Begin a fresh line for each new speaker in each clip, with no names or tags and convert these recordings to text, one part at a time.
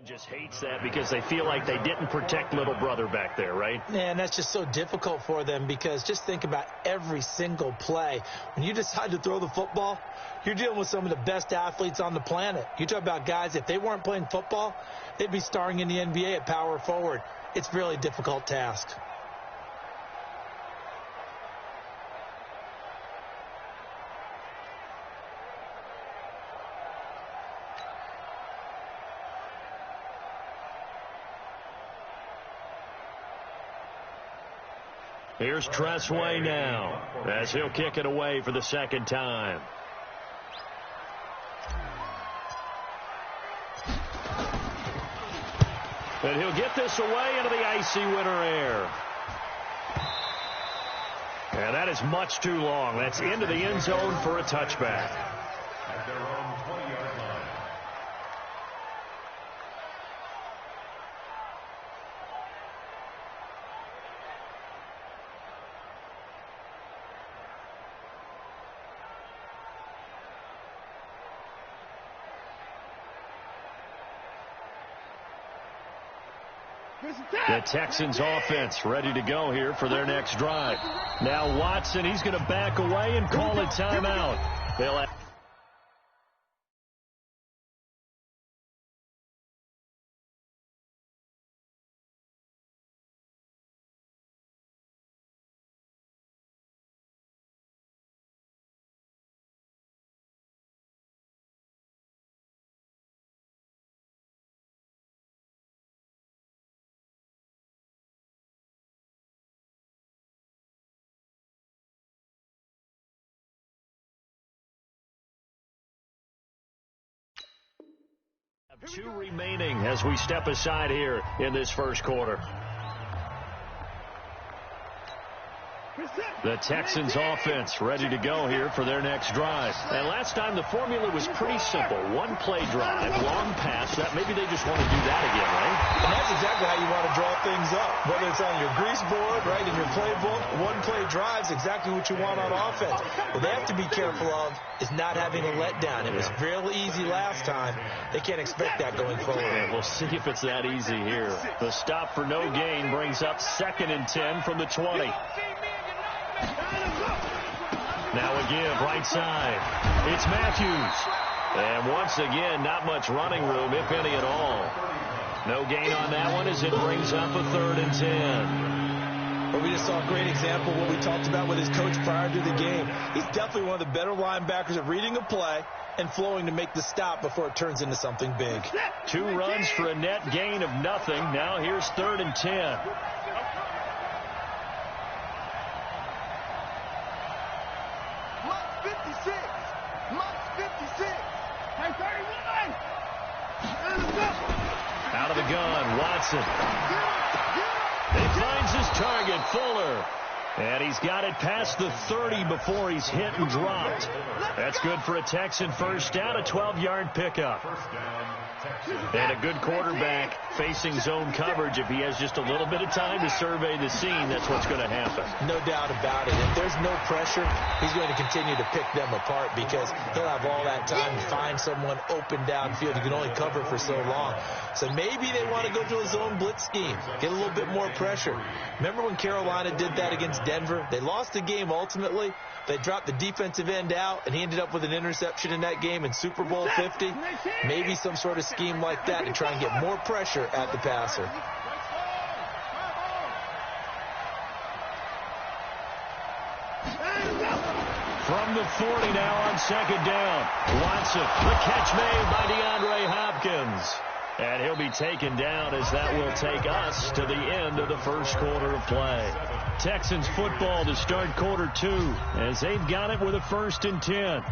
Just hates that because they feel like they didn't protect little brother back there, right?
Man, that's just so difficult for them because just think about every single play. When you decide to throw the football, you're dealing with some of the best athletes on the planet. You talk about guys, if they weren't playing football, they'd be starring in the NBA at power forward. It's a really difficult task.
Here's Tressway now as he'll kick it away for the second time. And he'll get this away into the icy winter air. And that is much too long. That's into the end zone for a touchback.
At their own 20-yard line.
The Texans offense ready to go here for their next drive. Now Watson, he's going to back away and call a timeout. They'll have two remaining as we step aside here in this first quarter. The Texans offense ready to go here for their next drive. And last time the formula was pretty simple. One play drive, long pass. That maybe they just want to do that again, right?
And that's exactly how you want to draw things up. Whether it's on your grease board, right, in your playbook, one play drive's exactly what you want on offense. What they have to be careful of is not having a letdown. It was real easy last time. They can't expect that going forward.
And we'll see if it's that easy here. The stop for no gain brings up 2nd and 10 from the 20. Now again, right side. It's Matthews. And once again, not much running room, if any at all. No gain on that one as it brings up a 3rd and 10.
But we just saw a great example of what we talked about with his coach prior to the game. He's definitely one of the better linebackers at reading a play and flowing to make the stop before it turns into something big.
2 runs for a net gain of nothing. Now here's 3rd and 10. Out of the gun, Watson. He finds his target, Fuller. And he's got it past the 30 before he's hit and dropped. That's good for a Texan first down, a 12-yard pickup. And a good quarterback facing zone coverage. If he has just a little bit of time to survey the scene, that's what's going to happen.
No doubt about it. If there's no pressure, he's going to continue to pick them apart because he'll have all that time to find someone open downfield. He can only cover for so long. So maybe they want to go to a zone blitz scheme, get a little bit more pressure. Remember when Carolina did that against Denver? They lost the game ultimately. They dropped the defensive end out, and he ended up with an interception in that game in Super Bowl 50. Maybe some sort of scheme like that to try and get more pressure at the passer.
From the 40 now on 2nd down. Watson, the catch made by DeAndre Hopkins. And he'll be taken down as that will take us to the end of the first quarter of play. Texans football to start quarter 2 as they've got it with a 1st and 10.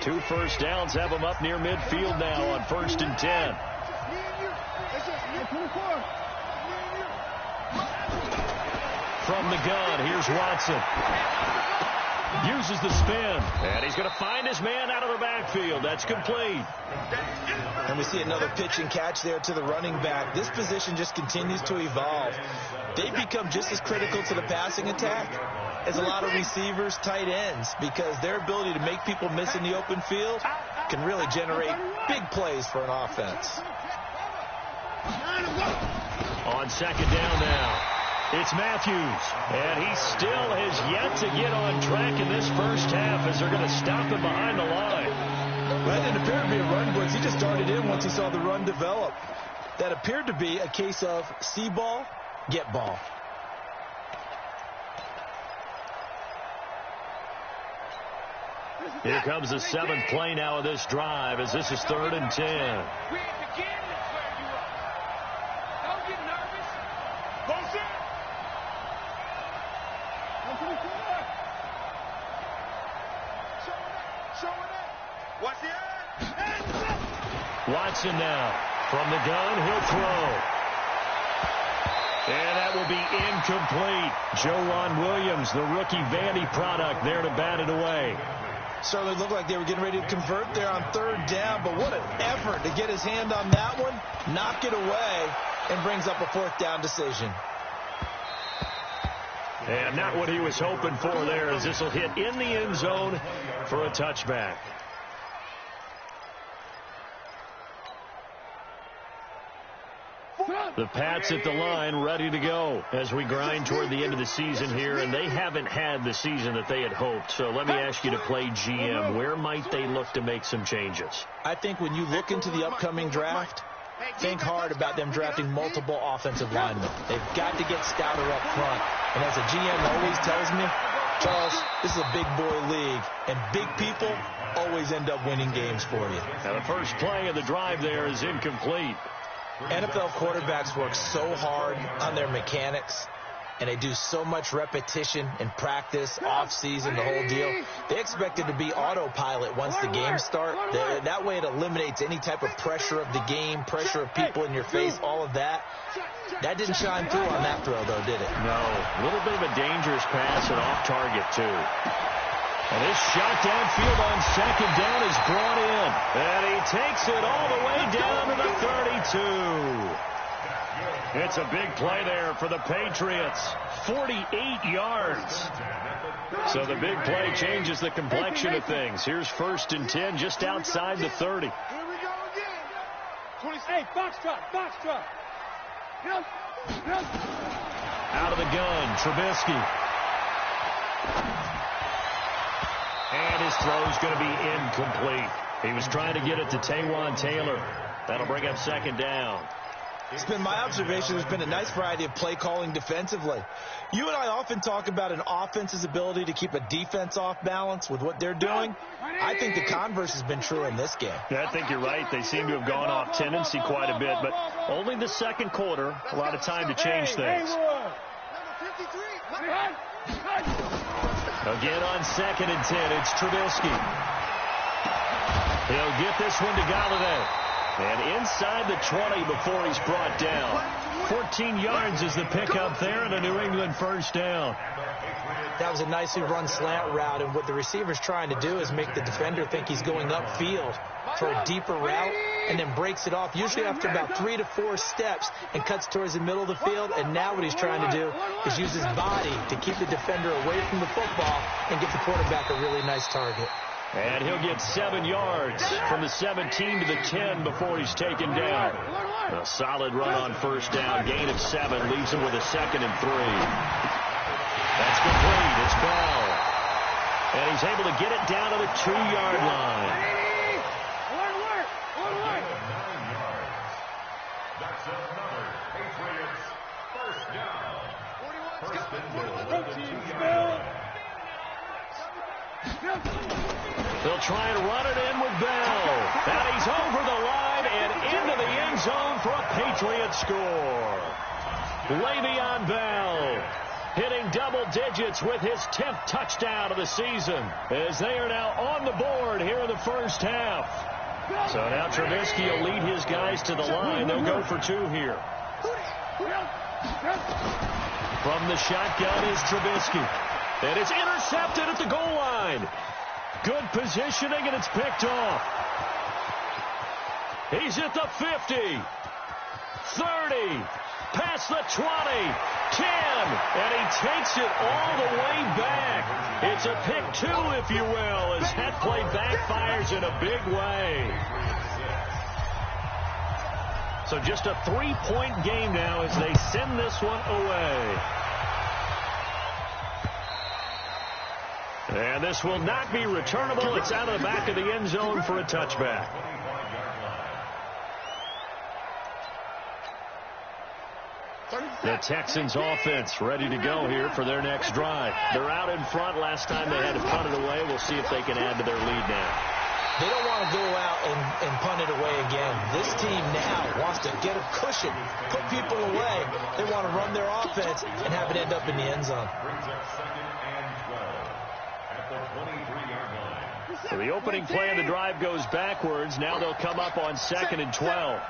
Two first downs have them up near midfield now on 1st and 10. From the gun, here's Watson. Uses the spin. And he's going to find his man out of the backfield. That's complete.
And we see another pitch and catch there to the running back. This position just continues to evolve. They become just as critical to the passing attack as a lot of receivers, tight ends, because their ability to make people miss in the open field can really generate big plays for an offense.
On second down now, it's Matthews. And he still has yet to get on track in this first half as they're going to stop him behind the line.
Well, that didn't appear to be a run blitz. He just darted in once he saw the run develop. That appeared to be a case of see ball, get ball.
Here comes the seventh play now of this drive as this is 3rd and 10. Watson now from the gun. He'll throw. And that will be incomplete. Joejuan Williams, the rookie Vandy product, there to bat it away.
Certainly looked like they were getting ready to convert there on 3rd down, but what an effort to get his hand on that one, knock it away, and brings up a 4th down decision.
And not what he was hoping for there, as this will hit in the end zone for a touchback. The Pats at the line ready to go as we grind toward the end of the season here, and they haven't had the season that they had hoped. So let me ask you to play GM. Where might they look to make some changes?
I think when you look into the upcoming draft, think hard about them drafting multiple offensive linemen. They've got to get stouter up front. And as a GM always tells me, Charles, this is a big boy league, and big people always end up winning games for you.
Now the first play of the drive there is incomplete.
NFL quarterbacks work so hard on their mechanics, and they do so much repetition in practice, off-season, the whole deal. They expect it to be autopilot once the games start. That way it eliminates any type of pressure of the game, pressure of people in your face, all of that. That didn't shine through on that throw, though, did it?
No. A little bit of a dangerous pass and off target, too. And this shot downfield on second down is brought in. And he takes it all the way down to the 32. It's a big play there for the Patriots. 48 yards. So the big play changes the complexion of things. Here's 1st and 10 just outside the 30.
Here we go again. 28, box truck.
Out of the gun, Trubisky. And his throw's going to be incomplete. He was trying to get it to Taywan Taylor. That'll bring up 2nd down.
It's been my observation there's been a nice variety of play calling defensively. You and I often talk about an offense's ability to keep a defense off balance with what they're doing. I think the converse has been true in this game.
Yeah, I think you're right. They seem to have gone off tendency quite a bit, but only the second quarter, a lot of time to change things. Again on 2nd and 10, it's Trubisky. He'll get this one to Galladay. And inside the 20 before he's brought down. 14 yards is the pickup there and a New England 1st down.
That was a nicely run slant route, and what the receiver's trying to do is make the defender think he's going upfield for a deeper route and then breaks it off, usually after about 3 to 4 steps, and cuts towards the middle of the field. And now what he's trying to do is use his body to keep the defender away from the football and give the quarterback a really nice target.
And he'll get 7 yards from the 17 to the 10 before he's taken down. A solid run on 1st down. Gain of 7 leaves him with a 2nd and 3. That's complete. It's Bell. And he's able to get it down to the 2-yard line.
That's another Patriots 1st down. 2 yards.
They'll try and run it in with Bell. And he's over the line and into the end zone for a Patriots score. Le'Veon Bell hitting double digits with his 10th touchdown of the season as they are now on the board here in the first half. So now Trubisky will lead his guys to the line. They'll go for 2 here. From the shotgun is Trubisky. And it's intercepted at the goal line. Good positioning, and it's picked off. He's at the 50, 30, past the 20, 10, and he takes it all the way back. It's a pick two, if you will, as that play backfires in a big way. So just a 3-point game now as they send this one away. And this will not be returnable. It's out of the back of the end zone for a touchback. The Texans offense ready to go here for their next drive. They're out in front. Last time they had to punt it away. We'll see if they can add to their lead now.
They don't want to go out and punt it away again. This team now wants to get a cushion, put people away. They want to run their offense and have it end up in the end zone.
So the opening play of the drive goes backwards. Now they'll come up on 2nd and 12.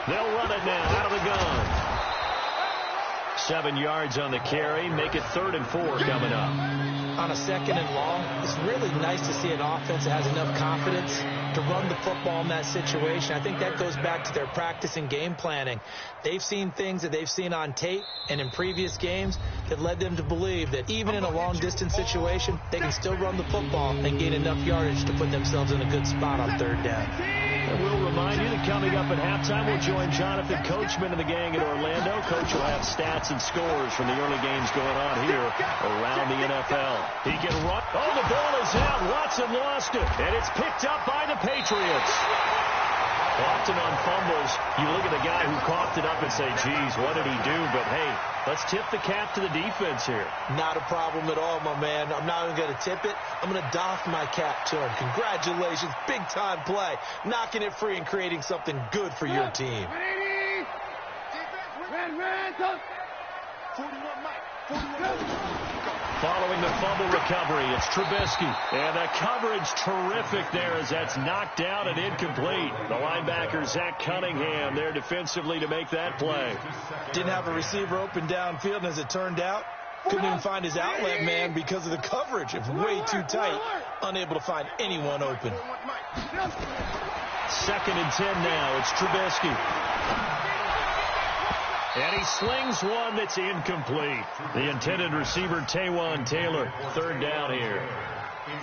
They'll run it now out of the gun. 7 yards on the carry. Make it 3rd and 4 coming up.
On a 2nd and long, it's really nice to see an offense that has enough confidence to run the football in that situation. I think that goes back to their practice and game planning. They've seen things that they've seen on tape and in previous games that led them to believe that even in a long-distance situation, they can still run the football and gain enough yardage to put themselves in a good spot on 3rd down.
And we'll remind you that coming up at halftime, we'll join Jonathan Coachman and the gang in Orlando. Coach will have stats and scores from the early games going on here around the NFL. He can run. Oh, the ball is out. Watson lost it. And it's picked up by the Patriots. Often on fumbles, you look at the guy who coughed it up and say, geez, what did he do? But, hey, let's tip the cap to the defense here.
Not a problem at all, my man. I'm not even going to tip it. I'm going to doff my cap to him. Congratulations. Big-time play. Knocking it free and creating something good for your team.
Following the fumble recovery, it's Trubisky. And the coverage terrific there as that's knocked down and incomplete. The linebacker, Zach Cunningham, there defensively to make that play.
Didn't have a receiver open downfield, and as it turned out, couldn't even find his outlet man because of the coverage. It was way too tight, unable to find anyone open.
2nd and 10 now. It's Trubisky. And he slings one that's incomplete. The intended receiver, Taywan Taylor. 3rd down here.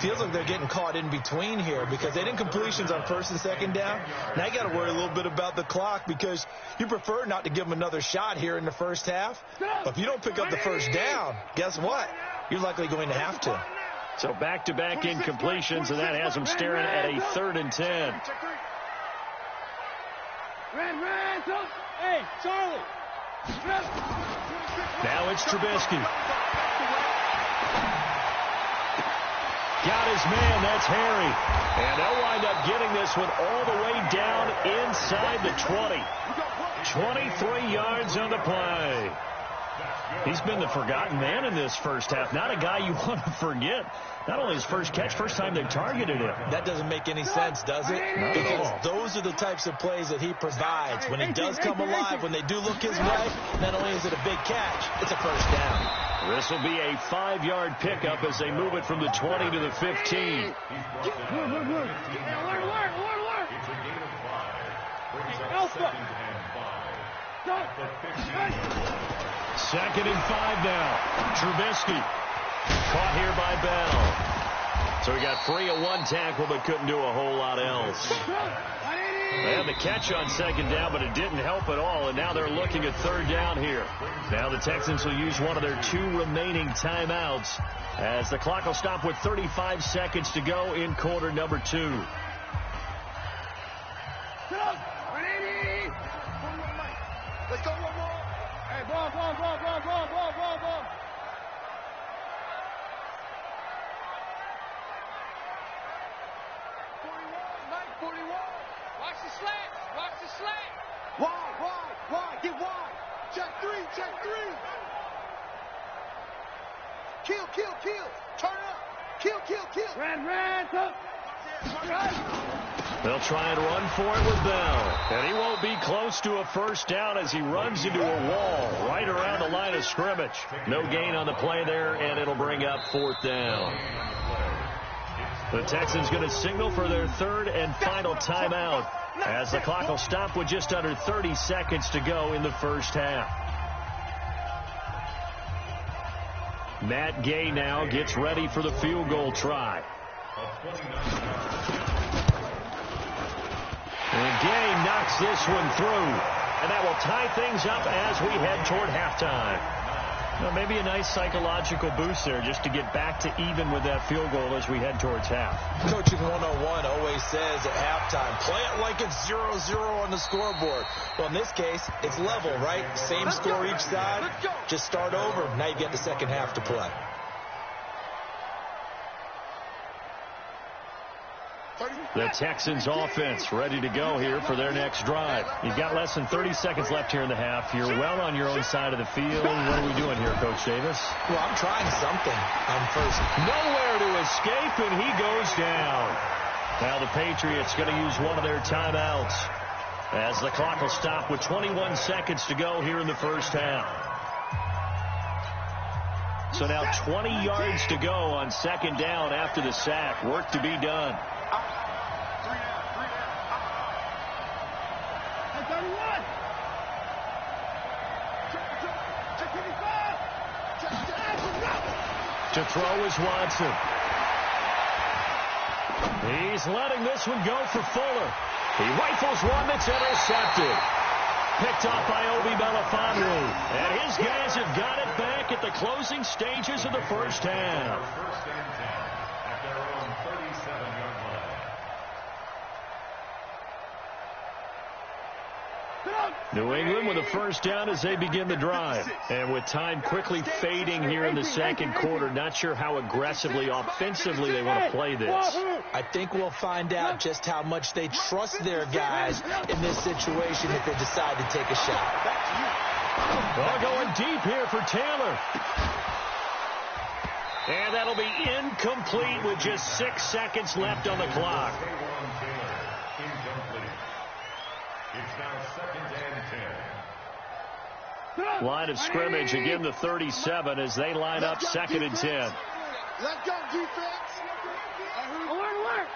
Feels like they're getting caught in between here because they didn't completions on 1st and 2nd down. Now you got to worry a little bit about the clock because you prefer not to give them another shot here in the first half. But if you don't pick up the 1st down, guess what? You're likely going to have to.
So back-to-back incompletions, and that has them staring at a 3rd and 10.
Hey, Charlie.
Now it's Trubisky. Got his man. That's Harry. And they'll wind up getting this one all the way down inside the 20. 23 yards on the play. He's been the forgotten man in this first half. Not a guy you want to forget. Not only his first catch, first time they targeted him.
That doesn't make any sense, does it? Because those are the types of plays that he provides. When he does come alive, when they do look his way, not only is it a big catch, it's a 1st down.
This will be a 5-yard pickup as they move it from the 20 to the 15. Second and 5 now. Trubisky. Caught here by Bell. So he got free of one tackle but couldn't do a whole lot else. They had the catch on 2nd down, but it didn't help at all, and now they're looking at 3rd down here. Now the Texans will use one of their 2 remaining timeouts as the clock will stop with 35 seconds to go in quarter number 2.
Let's go, one more. Hey, ball. 41. Watch the slant. Wide. Get wide. Check 3. Kill. Turn up. Kill. Ran, up.
They'll try and run for it with Bell. And he won't be close to a first down as he runs into a wall right around the line of scrimmage. No gain on the play there, and it'll bring up 4th down. The Texans going to signal for their 3rd and final timeout as the clock will stop with just under 30 seconds to go in the first half. Matt Gay now gets ready for the field goal try. And Gay knocks this one through. And that will tie things up as we head toward halftime. Well, maybe a nice psychological boost there just to get back to even with that field goal as we head towards half.
Coaching 101 always says at halftime, play it like it's 0-0 on the scoreboard. Well, in this case, it's level, right? Same score each side. Just start over. Now you get the second half to play.
The Texans offense ready to go here for their next drive. You've got less than 30 seconds left here in the half. You're well on your own side of the field. What are we doing here, Coach Davis?
Well, I'm trying something on first.
Nowhere to escape, and he goes down. Now the Patriots going to use one of their timeouts as the clock will stop with 21 seconds to go here in the first half. So now 20 yards to go on 2nd down after the sack. Work to be done. To throw is Watson. He's letting this one go for Fuller. He rifles one that's intercepted. Picked off by Obi Melifonwu. And his guys have got it back at the closing stages of the first half.
First and 10 at their own 37-yard line.
New England with a first down as they begin the drive. And with time quickly fading here in the second quarter, not sure how aggressively, offensively they want to play this.
I think we'll find out just how much they trust their guys in this situation if they decide to take a shot.
Well, going deep here for Taylor. And that'll be incomplete with just 6 seconds left on the clock.
It's now 2nd and 10.
Line of scrimmage, again the 37 as they line up 2nd and 10.
Let's go, defense. Alert.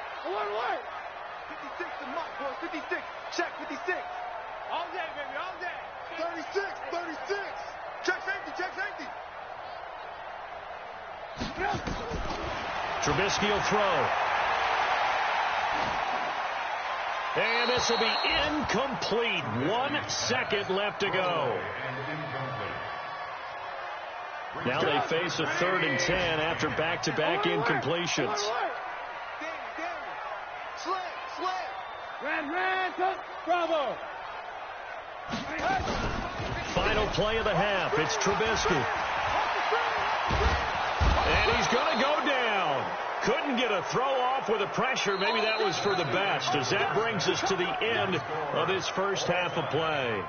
56 to Mott, boys. 56. Check 56. All day, baby, all day. 36. Check safety.
Trubisky will throw. And this will be incomplete. 1 second left to go. Now they face a 3rd and 10 after back-to-back incompletions.
Bravo.
Final play of the half. It's Trubisky. And he's going to go down. Couldn't get a throw off with the pressure. Maybe that was for the best, as that brings us to the end of this first half of play.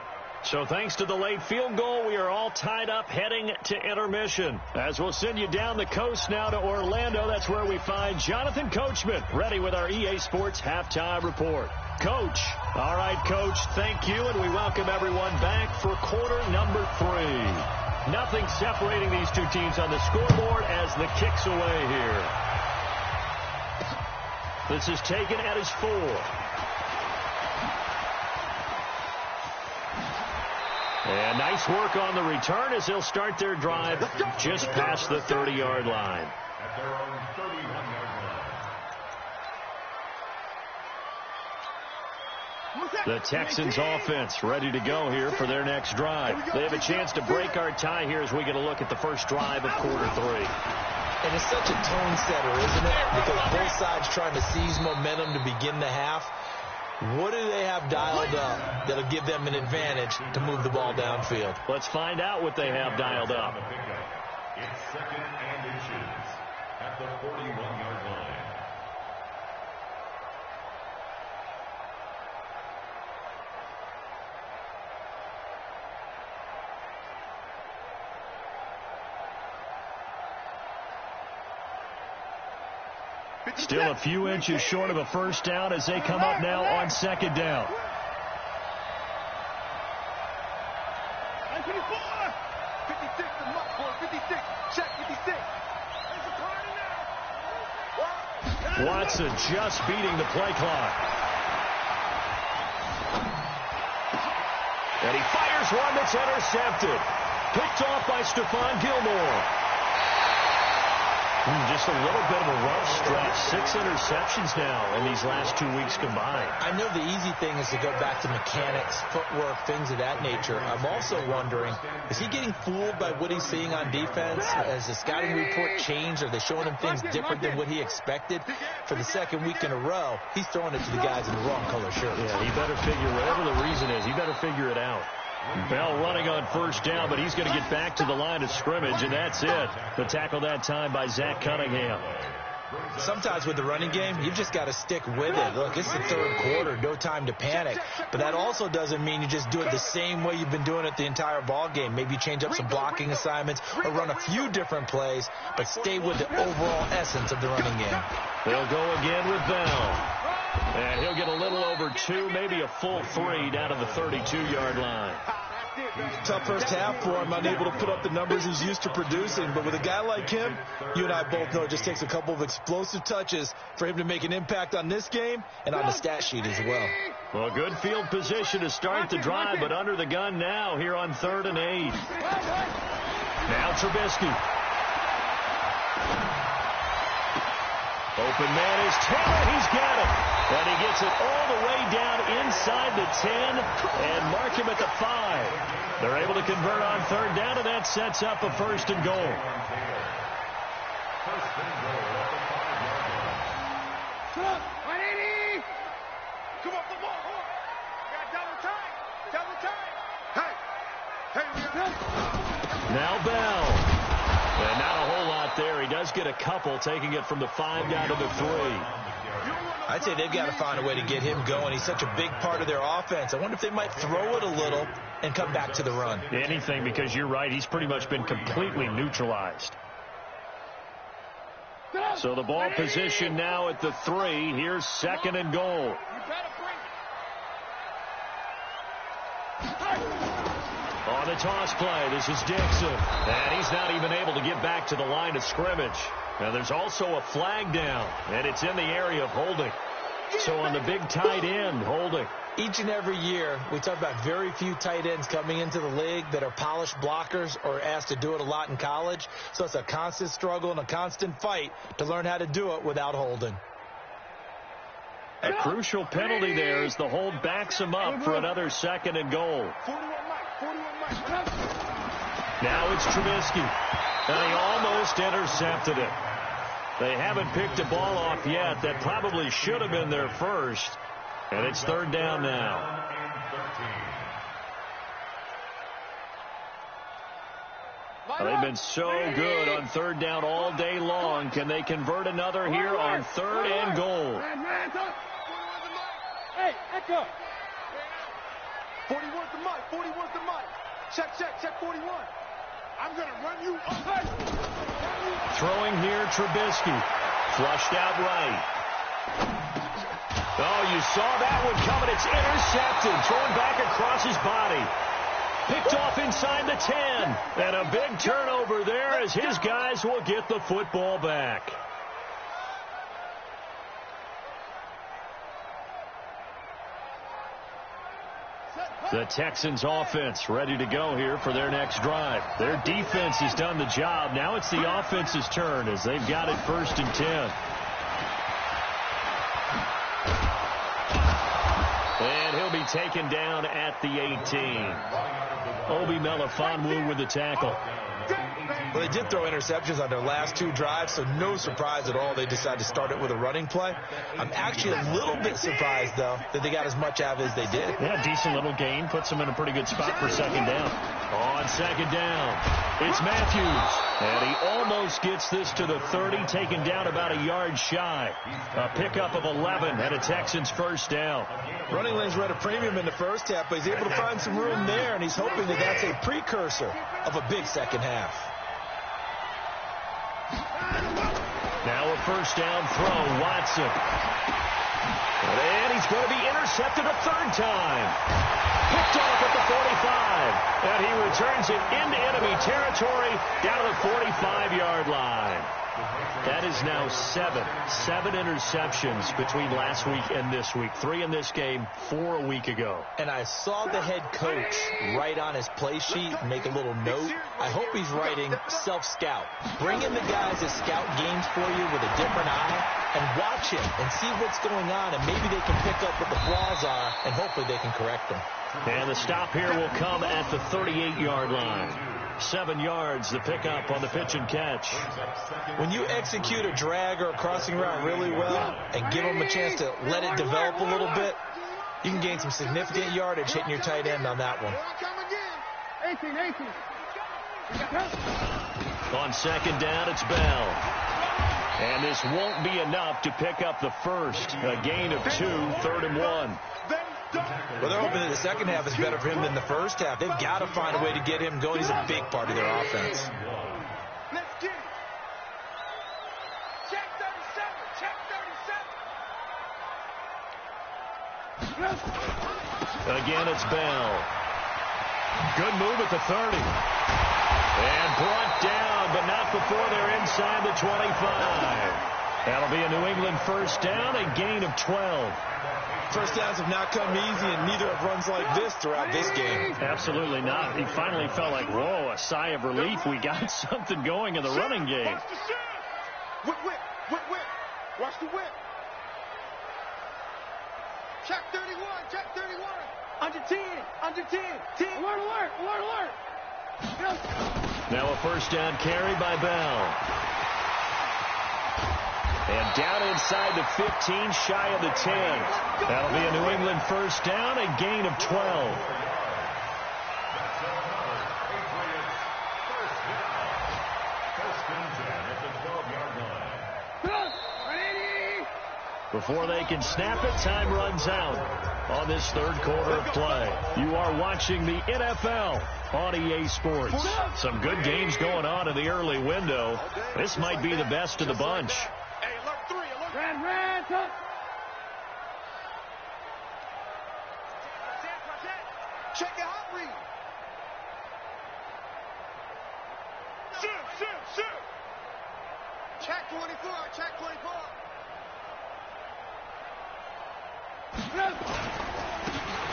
So thanks to the late field goal, we are all tied up heading to intermission. As we'll send you down the coast now to Orlando, that's where we find Jonathan Coachman, ready with our EA Sports Halftime Report. Coach. All right, Coach, thank you, and we welcome everyone back for quarter number 3. Nothing separating these two teams on the scoreboard as the kick's away here. This is taken at his 4. And nice work on the return as they'll start their drive just past the 30-yard line.
At their own 31-yard line.
The Texans offense ready to go here for their next drive. They have a chance to break our tie here as we get a look at the first drive of quarter 3.
And it's such a tone setter, isn't it? Because both sides trying to seize momentum to begin the half. What do they have dialed up that'll give them an advantage to move the ball downfield?
Let's find out what they have dialed up.
It's 2nd and inches at the 41-yard line.
Still a few inches short of a first down as they come up now on second down.
56 to Mutt, boy, 56. Check 56.
Watson just beating the play clock. And he fires one that's intercepted. Picked off by Stephon Gilmore. Just a little bit of a rough stretch. 6 interceptions now in these last 2 weeks combined.
I know the easy thing is to go back to mechanics, footwork, things of that nature. I'm also wondering, is he getting fooled by what he's seeing on defense? Has the scouting report changed? Are they showing him things different than what he expected? For the second week in a row, he's throwing it to the guys in the wrong color shirts.
Yeah, he better figure, whatever the reason is, he better figure it out. Bell running on first down, but he's going to get back to the line of scrimmage, and that's it. The tackle that time by Zach Cunningham.
Sometimes with the running game, you've just got to stick with it. Look, it's the third quarter, no time to panic. But that also doesn't mean you just do it the same way you've been doing it the entire ball game. Maybe you change up some blocking assignments or run a few different plays, but stay with the overall essence of the running game.
They'll go again with Bell. And he'll get a little over 2, maybe a full 3 down to the 32-yard line.
Tough first half for him, unable to put up the numbers he's used to producing. But with a guy like him, you and I both know it just takes a couple of explosive touches for him to make an impact on this game and on the stat sheet as well.
Well, good field position to start the drive, but under the gun now here on 3rd and 8. Now Trubisky. Open man is Taylor. He's got it. And he gets it all the way down inside the 10 and mark him at the 5. They're able to convert on 3rd down, and that sets up a 1st and goal.
Come on, 180. Come on, come on. We got double time. Double time. Hey, we got
Now Bell. And not a whole lot there. He does get a couple, taking it from the 5 down to the 3.
I'd say they've got to find a way to get him going. He's such a big part of their offense. I wonder if they might throw it a little and come back to the run.
Anything, because you're right. He's pretty much been completely neutralized. So the ball position now at the 3. Here's 2nd and goal. On the toss play, this is Dixon. And he's not even able to get back to the line of scrimmage. Now there's also a flag down, and it's in the area of holding. So on the big tight end, holding.
Each and every year, we talk about very few tight ends coming into the league that are polished blockers or asked to do it a lot in college. So it's a constant struggle and a constant fight to learn how to do it without holding.
A crucial penalty there as the hold backs him up for another 2nd and goal. Now it's Trubisky. And he almost intercepted it. They haven't picked a ball off yet. That probably should have been their first. And it's 3rd down now. They've been so good on 3rd down all day long. Can they convert another here on 3rd and goal?
Hey, Echo. 41's the mic. 41's the mic. Check 41. I'm going to run you up.
Throwing here, Trubisky. Flushed out right. Oh, you saw that one coming. It's intercepted. Thrown back across his body. Picked off inside the 10. And a big turnover there as his guys will get the football back. The Texans offense ready to go here for their next drive. Their defense has done the job. Now it's the offense's turn as they've got it 1st and 10. And he'll be taken down at the 18. Obi Melifonwu with the tackle.
Well, they did throw interceptions on their last 2 drives, so no surprise at all they decided to start it with a running play. I'm actually a little bit surprised, though, that they got as much out of it as they did.
Yeah, decent little gain. Puts them in a pretty good spot for 2nd down. On 2nd down, it's Matthews. And he almost gets this to the 30, taken down about a yard shy. A pickup of 11 and a Texans 1st down.
Running lanes were at a premium in the first half, but he's able to find some room there, and he's hoping that that's a precursor of a big second half.
Now a first down throw, Watson. And he's going to be intercepted a third time. Picked off at the 45. And he returns it into enemy territory down to the 45-yard line. That is now seven interceptions between last week and this week. 3 in this game, 4 a week ago.
And I saw the head coach write on his play sheet, make a little note. I hope he's writing self-scout. Bring in the guys that scout games for you with a different eye and watch him and see what's going on, and maybe they can pick up what the flaws are, and hopefully they can correct them.
And the stop here will come at the 38-yard line. 7 yards, the pickup on the pitch and catch.
When you execute a drag or a crossing route really well and give them a chance to let it develop a little bit, you can gain some significant yardage hitting your tight end on that one.
18.
On second down, it's Bell. And this won't be enough to pick up the first. A gain of 2, 3rd and 1.
Well, they're hoping that the second half is better for him than the first half. They've got to find a way to get him going. He's a big part of their offense.
Let's get it. Check 37.
Again, it's Bell. Good move at the 30. And brought down, but not before they're inside the 25. That'll be a New England first down, a gain of 12.
First downs have not come easy, and neither have runs like this throughout this game.
Absolutely not. He finally felt like, whoa, a sigh of relief. We got something going in the running game.
Watch the shift. Whip. Watch the whip. Check 31. Under 10. 10. Alert.
Now a first down carry by Bell. And down inside the 15, shy of the 10. That'll be a New England first down, a gain of 12. Before they can snap it, time runs out on this third quarter of play. You are watching the NFL on EA Sports. Some good games going on in the early window. This might be the best of the bunch.
Red, up. Check your hot read. Shoot. Check 24.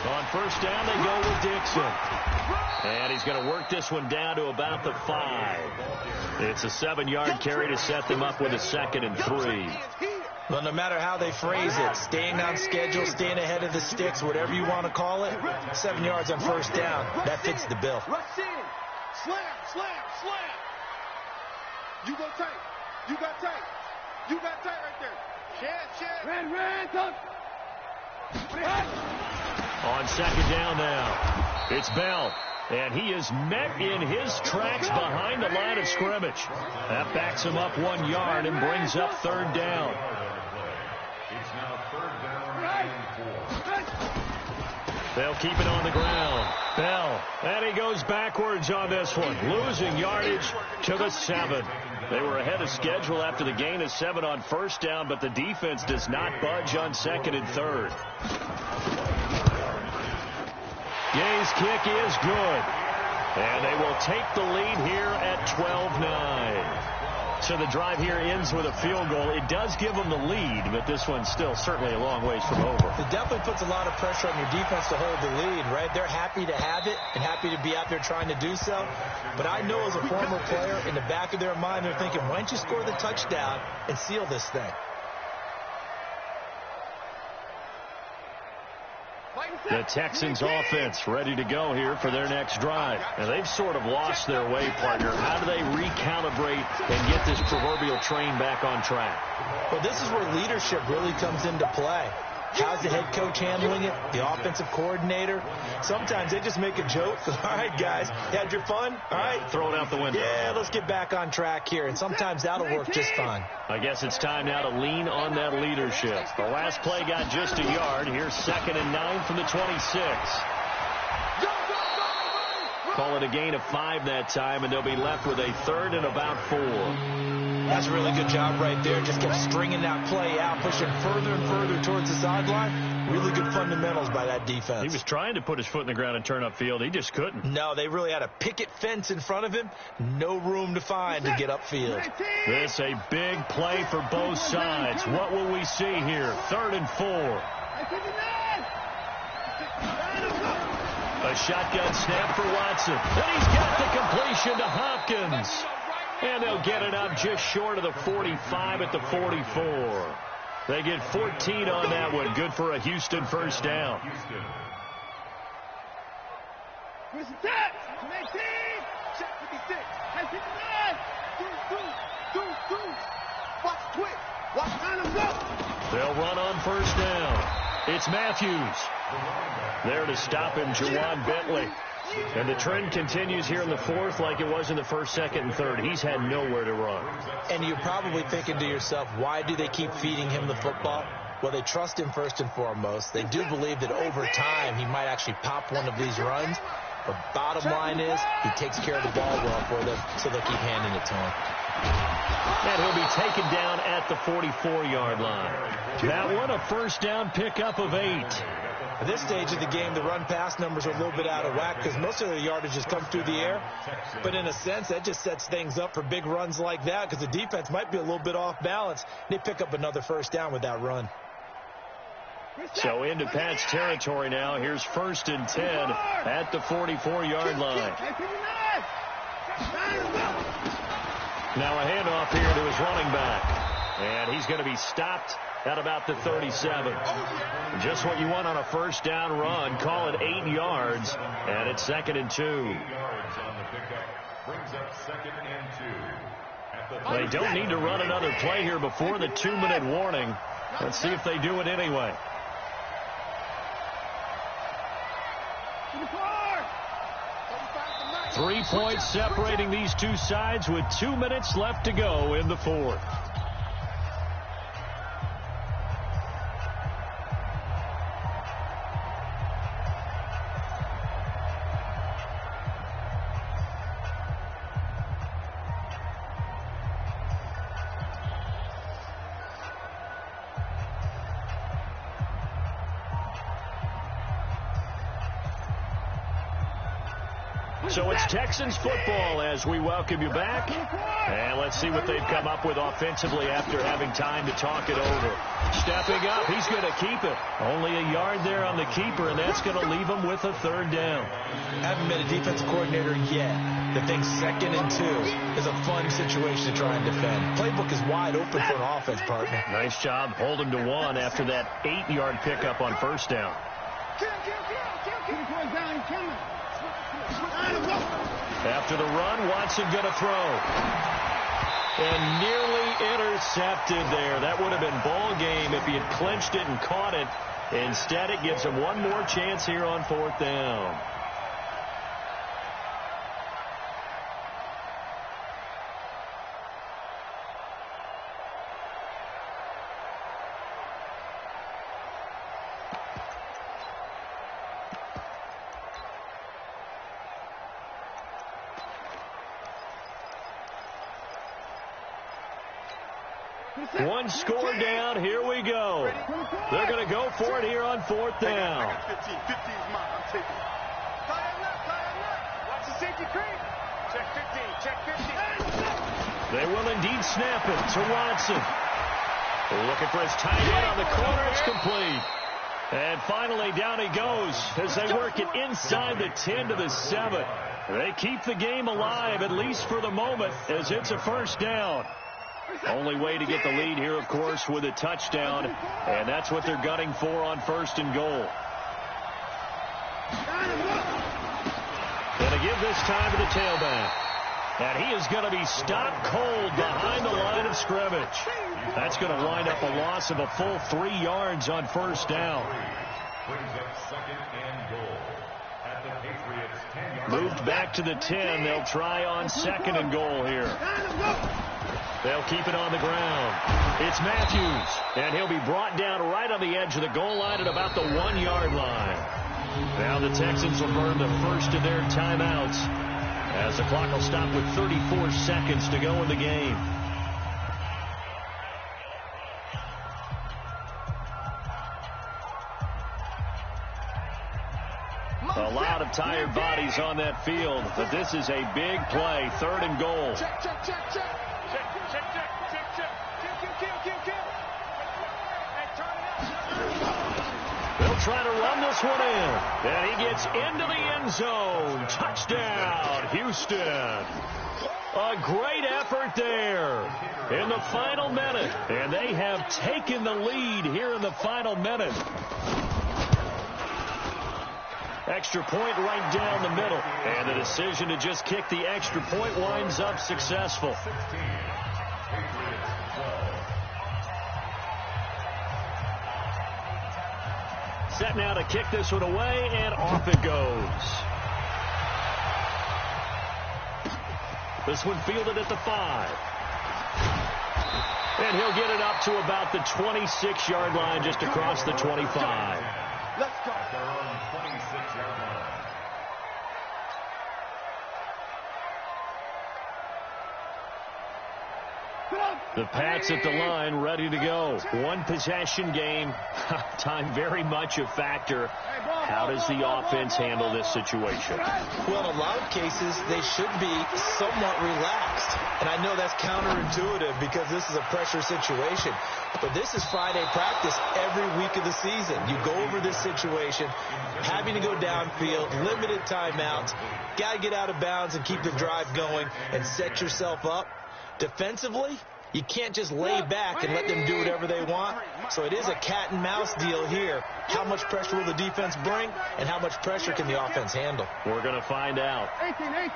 On first down, they go with Dixon. And he's going to work this one down to about the 5. It's a 7-yard carry to set them up with a 2nd and 3.
Well, no matter how they phrase it, staying on schedule, staying ahead of the sticks, whatever you want to call it, 7 yards on first down, that fits the bill.
Rush in. Slam. You go tight. You got tight right there. Check. Red, up.
On second down now, it's Bell. And he is met in his tracks behind the line of scrimmage. That backs him up 1 yard and brings up third down.
It's now 3rd down and 4.
They'll keep it on the ground. Bell, and he goes backwards on this one, losing yardage to the 7. They were ahead of schedule after the gain of 7 on first down, but the defense does not budge on 2nd and 3rd. Gay's kick is good. And they will take the lead here at 12-9. So the drive here ends with a field goal. It does give them the lead, but this one's still certainly a long ways from over.
It definitely puts a lot of pressure on your defense to hold the lead, right? They're happy to have it and happy to be out there trying to do so. But I know as a former player, in the back of their mind, they're thinking, why don't you score the touchdown and seal this thing?
The Texans offense ready to go here for their next drive. And they've sort of lost their way, partner. How do they recalibrate and get this proverbial train back on track?
Well, this is where leadership really comes into play. How's the head coach handling it? The offensive coordinator? Sometimes they just make a joke. All right, guys, you had your fun? All right.
Throw it out the window.
Yeah, let's get back on track here. And sometimes that'll work just fine.
I guess it's time now to lean on that leadership. The last play got just a yard. Here's 2nd and 9 from the 26. Call it a gain of 5 that time, and they'll be left with a 3rd and about 4.
That's a really good job right there. Just kept stringing that play out, pushing further and further towards the sideline. Really good fundamentals by that defense.
He was trying to put his foot in the ground and turn upfield. He just couldn't.
No, they really had a picket fence in front of him. No room to find to get upfield.
This a big play for both sides. What will we see here? 3rd and 4. A shotgun snap for Watson. And he's got the completion to Hopkins. And they'll get it up just short of the 45 at the 44. They get 14 on that one. Good for a Houston first down. They'll run on first down. It's Matthews. There to stop him, Jawan Bentley. And the trend continues here in the 4th like it was in the 1st, 2nd, and 3rd. He's had nowhere to run.
And you're probably thinking to yourself, why do they keep feeding him the football? Well, they trust him first and foremost. They do believe that over time he might actually pop one of these runs. But bottom line is he takes care of the ball well for them, so they'll keep handing it to him.
And he'll be taken down at the 44-yard line. That one a first down pickup of 8.
At this stage of the game, the run-pass numbers are a little bit out of whack because most of the yardage has come through the air. But in a sense, that just sets things up for big runs like that because the defense might be a little bit off balance. They pick up another first down with that run.
So into Pat's territory now. Here's 1st and 10 at the 44-yard line. Now a handoff here to his running back. And he's going to be stopped at about the 37. Just what you want on a first down run. Call it 8 yards. And it's 2nd and 2. They don't need to run another play here before the 2-minute warning. Let's see if they do it anyway. 3 points separating these two sides with 2 minutes left to go in the 4th. So it's Texans football as we welcome you back. And let's see what they've come up with offensively after having time to talk it over. Stepping up, he's going to keep it. Only a yard there on the keeper, and that's going to leave him with a 3rd down.
Haven't been a defensive coordinator yet that thinks 2nd and 2 is a fun situation to try and defend. Playbook is wide open for an offense, partner.
Nice job holding to 1 after that 8-yard pickup on first down. After the run, Watson going to throw. And nearly intercepted there. That would have been ball game if he had clinched it and caught it. Instead, it gives him one more chance here on 4th down. One score down. Here we go. They're going to go for it here on 4th down.
I got 15. 15 is mine. I'm taking it. Tie him up. Watch the safety creep. Check 15. Check 15.
They will indeed snap it to Watson. Looking for his tight end on the corner. It's complete. And finally, down he goes as they work it inside the 10 to the 7. They keep the game alive, at least for the moment, as it's a first down. Only way to get the lead here, of course, with a touchdown, and that's what they're gunning for on 1st and goal. Going to give this time to the tailback. And he is going to be stopped cold behind the line of scrimmage. That's going to wind up a loss of a full 3 yards on first down. Moved back to the 10. They'll try on 2nd and goal here. They'll keep it on the ground. It's Matthews, and he'll be brought down right on the edge of the goal line at about the 1-yard line. Now the Texans will burn the first of their timeouts as the clock will stop with 34 seconds to go in the game. tired bodies on that field, but this is a big play, 3rd and goal.
Check, check, check, check. Check, check, check, check, check. Kill. Hey, turn it up.
They'll try to run this one in. And he gets into the end zone. Touchdown, Houston. A great effort there in the final minute. And they have taken the lead here in the final minute. Extra point right down the middle. And the decision to just kick the extra point winds up successful. Set now to kick this one away, and off it goes. This one fielded at the 5. And he'll get it up to about the 26-yard line, just across the 25.
Let's go.
Their own 26-yard line.
The Pats at the line, ready to go. One possession game. Time very much a factor. How does the offense handle this situation?
Well, in a lot of cases, they should be somewhat relaxed. And I know that's counterintuitive because this is a pressure situation. But this is Friday practice every week of the season. You go over this situation, having to go downfield, limited timeouts, got to get out of bounds and keep the drive going and set yourself up. Defensively, you can't just lay back and let them do whatever they want. So it is a cat and mouse deal here. How much pressure will the defense bring, and how much pressure can the offense handle?
We're going to find out.
18. 53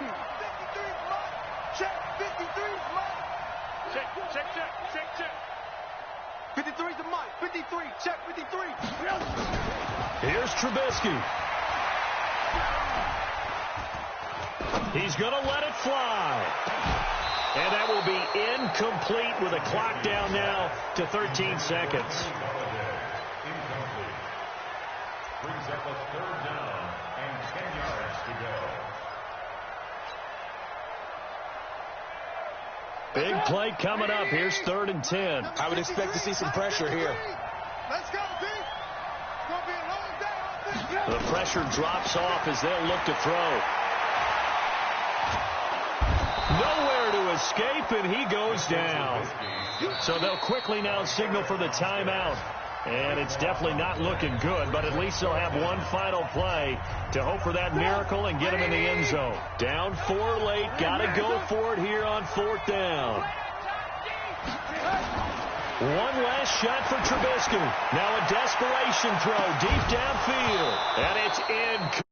check. 53 check. 53's the mic. 53. Check 53.
Here's Trubisky. He's going to let it fly. And that will be incomplete with a clock down now to 13 seconds.
Incomplete. Brings up a 3rd down and 10 yards to go.
Big play coming up. Here's 3rd and 10.
I would expect to see some pressure here.
Let's go, B. It's going to be a long day.
The pressure drops off as they'll look to throw. Nowhere to escape, and he goes down. So they'll quickly now signal for the timeout. And it's definitely not looking good, but at least they'll have one final play to hope for that miracle and get him in the end zone. Down 4 late, got to go for it here on 4th down. One last shot for Trubisky. Now a desperation throw deep downfield, and it's in.